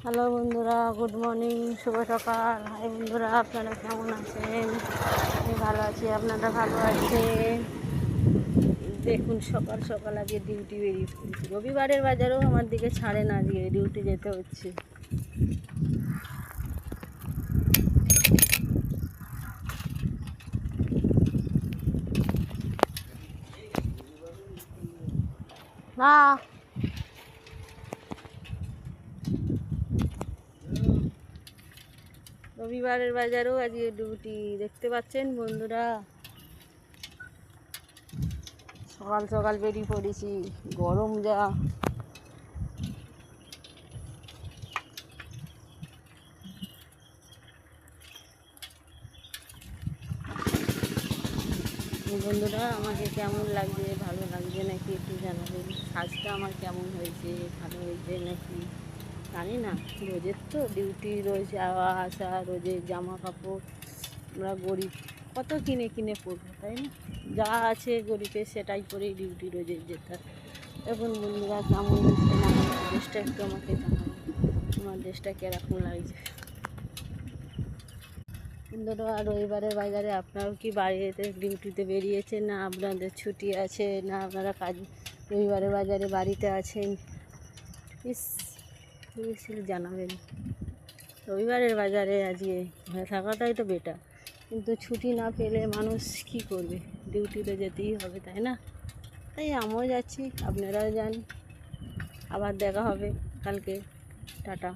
Hello বন্ধুরা, good morning, শুভ সকাল। High বন্ধুরা, আপনারা কেমন আছেন? আমি ভালো আছি, আপনারা ভালো আছেন? দেখুন, সকাল সকাল আজকে ডিউটি বেরিয়ে পড়েছি। রবিবারের বাজারেও আমার দিকে ছাড়ে না, আজকে ডিউটি যেতে হচ্ছে। না, রবিবারের বাজারেও আজকে ডিউটি, দেখতে পাচ্ছেন বন্ধুরা। সকাল সকাল বেরিয়ে পড়েছি, গরম যা। বন্ধুরা, আমাকে কেমন লাগছে, ভালো লাগছে নাকি একটু জানাবেন। সাজটা আমার কেমন হয়েছে, ভালো হয়েছে নাকি জানি না। রোজের তো ডিউটি, রোজ যাওয়া আসা, রোজের জামা কাপড়, আমরা গরিব, কত কিনে কিনে পরবো, তাই না? যা আছে গরিবের সেটাই পরেই ডিউটি রোজের যেতে হয়। এখন বন্ধুরা, কেমন হচ্ছে না ড্রেসটা একটু আমাকে জানাবেন, আমার ড্রেসটা কীরকম লাগছে। বন্ধুরা, রবিবারের বাজারে আপনারাও কি বাড়িতে ডিউটিতে বেরিয়েছেন, না আপনাদের ছুটি আছে, না আপনারা কাজ রবিবারের বাজারে বাড়িতে আছেন? প্লিজ প্লিজ জানাবেন। রবিবারের বাজারে আজকে ঘরে থাকাটাই তো বেটার, কিন্তু ছুটি না পেলে মানুষ কি করবে? ডিউটিতে যেতেই হবে, তাই না? তাই আমিও যাচ্ছি, আপনারাও যান। আবার দেখা হবে কালকে। টাটা।